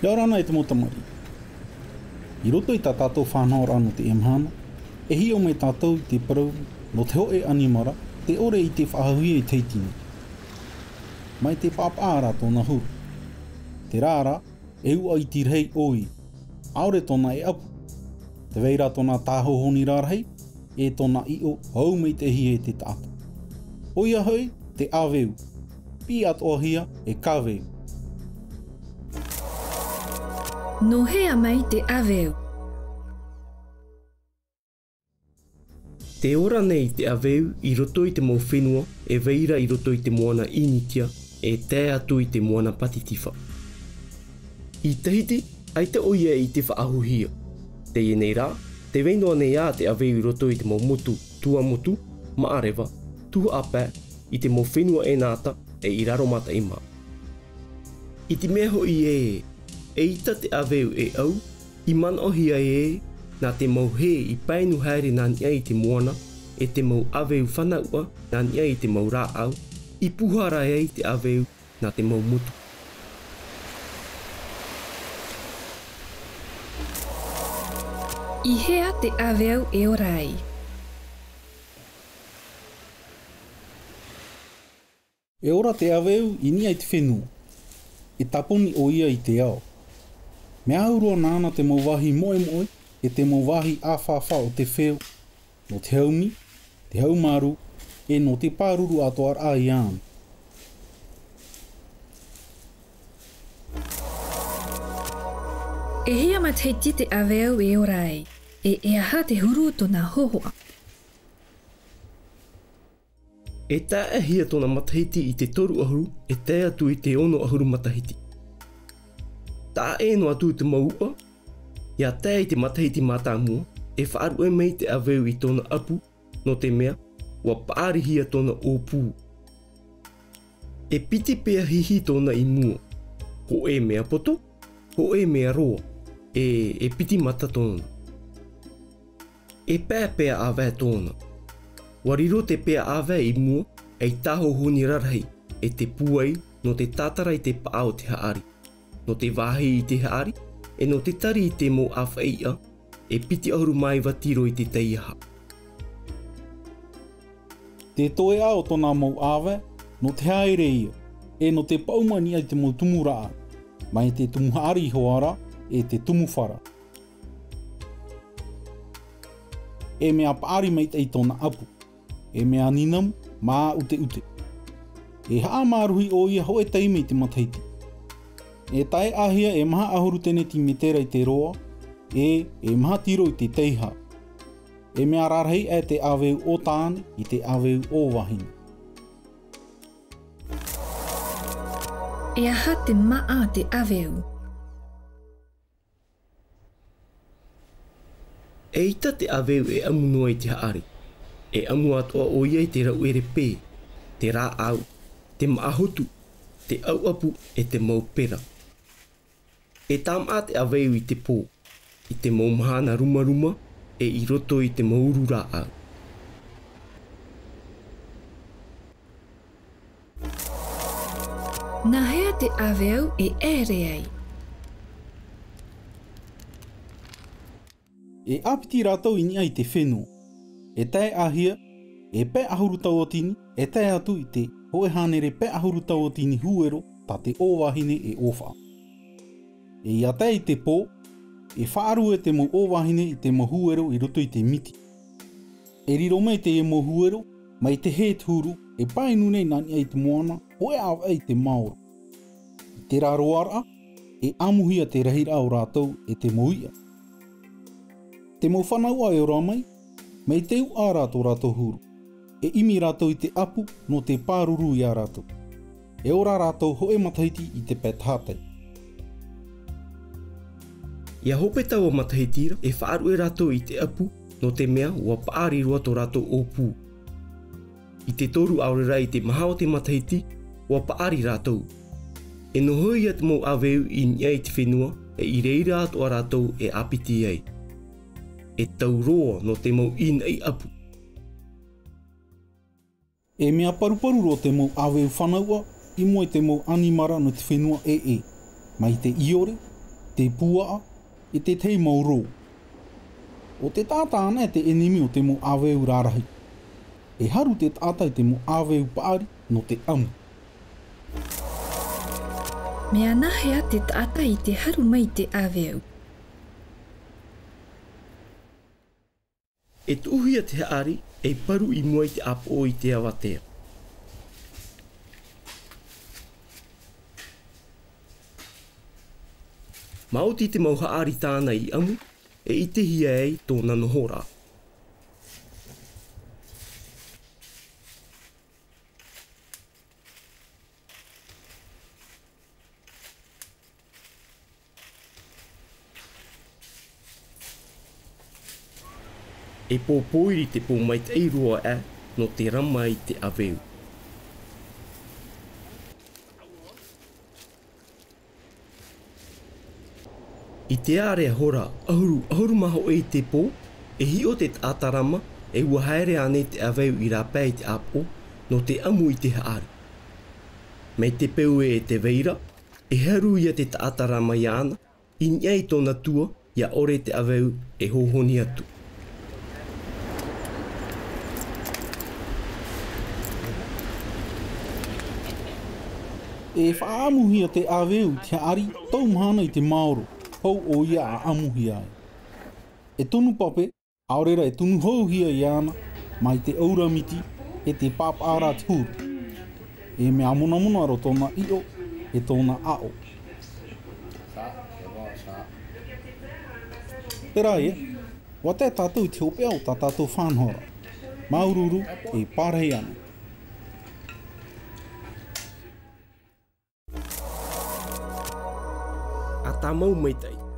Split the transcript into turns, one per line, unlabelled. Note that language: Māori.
Ia ora ana e te motamari. I roto i tā tātou whanau rano te emhana, e hi o me tātou i te parau no te hoe animara, te ore i te whahahuia i Tahitien. Mai te pāpāra tōna huru. Te rāra, e ua i tirhei oi, aore tōna e apu. Te veira tōna tāhohoni rārhei, e tōna i o hau mei te hi e te tātou. Oia hoi, te aveu. Pi atoa hia e kaweu.
No hea mai te aveu.
Te ora nei te aveu i roto i te mau whenua e veira i roto i te moana initia e te atu i te moana patitifa. I Tahiti, ai te oia i te whaahuhia. Te ienei rā, te weindoa nei a te aveu i roto i te mau motu, tua motu, maarewa, tua apē, i te mau whenua e nāta e i raro mata i mā. I te mea hoi e ita te aveu e au, i mana ohia nā te mau he i painu haere nāni ai te moana, e te mau aveu whanaua nāni ai te mau rā au, i puhara ai te aveu nā te mau mutu.
I hea te aveu e orai.
E ora te aveu i ni ai te whenua. E taponi o ia i te ao. Me aurua nāna te mau wahi moe moe, e te mau wahi āwhawha o te wheo, no te haumi, te haumaru, e no te pāruru atoar a i āna.
E hea mataiti te aveu e orai, e aha te huru tōna hohoa.
E tā e hia tōna matahiti i te toru ahuru, e tā atu i te ono ahuru matahiti. Tā e no atu te maua, ia tā i te matahiti mātāmua, e whaaru e mei te aveu i tōna apu, no te mea, ua paari hia tōna ōpū. E piti pēa hihi tōna i mua, ko e mea poto, ko e mea roa, e piti mata tōna. E pēpea āwē tōna. Wariro te pēa āwē i mua, e tāho honi rarhei, e te puai no te tātara i te pāo te haari, no te wāhi i te haari, e no te tari i te mo awhaia, e piti ahuru mai watiro i te teiaha.
Te toe ao tōna mau āwē, no te haere ia, e no te paumani ai te mau tumura ai, mai te tumuhaari hoara, e te tumufara. E mea paari mei tei tōna apu, e mea ninam, mā ute ute. E haa māruhi o ia hoe teime i te matahiti. E tae ahia e maha ahuru tene ti me tera i te roa, e maha tiro i te teiha. E mea rarhei e te aveu o tāne i te aveu o wahine.
E aha te maa te aveu.
E ita te aveu e amunua i te haari, e amu atoa o ia i te rauere pē, te rā au, te maahotu, te auapu e te maupera. E tam a te aveu i te pō, i te maumahana rumaruma, e i roto i te mauru rā au.
Nā hea te aveu e ere ai.
E apiti rātou ini ai te whenua. E tae ahia, e pē ahuru tau o tini, e tae atu i te hoe hanere pē ahuru tau o tini huero ta te ōwahine e ōwha. E ia tae i te pō, e whaaru e te mo ōwahine i te mo huero i roto i te miti. E riro mai te e mo huero, mai te he tūru, e painu nei nani ai te moana, hoe au ai te maora. I te raro ara, e amuhia te rahira o rātou e te moia. Te mau whanaua e ora mai, mei te u ā rātou rātou huru. E imi rātou i te apu no te pāruru i ā rātou. E ora rātou hoe matahiti i te pētātai.
Ia hope tau a matahitira e whaaru e rātou i te apu no te mea ua paari rua tō rātou ōpū. I te toru aurera i te maha o te matahiti ua paari rātou. E no hoi at mau aveu i nia i te whenua e i reira atu a rātou e apiti ai. E tau roa no te mau ina i apu.
E mea paruparu ro te mau aveu whanaua, i moe te mau animara no te whenua mai te iore, te pua, i te tei mauro. O te tātāna te enemi o te mo aveu rārahi. E haru te tātai te mo aveu pāri no te amu.
Mea nahea te tātai i te haru mai te aveu.
E tuhia te haari e paru i mua i te apo i te awatea. Maoti te mau haari tāna i amu e i te hia ei tōna nohora. E pōpōiri te pōmai te eirua no te rama i te aveu. I te area hora ahuru maho e te pō, e hio te tātarama e ua haere ane te aveu i rāpē i te apo no te amu i te haari. Me te peu e te veira, e haru ia te tātarama i ana, i niai tōna tua ia ore te aveu e hohoni atu.
E whaamuhia te aveu te ari tau mahana i te maoro, hou o ia a amuhia ai. E tonu pape, aorera e tonu houhia i ana, mai te auramiti e te pāpāra tūru. E mea mona ro tōna io e tōna ao. Pera e, wa te tātou i te opea o tā tātou whanhora. Maururu e pārhei ana.
A tā mau meitai.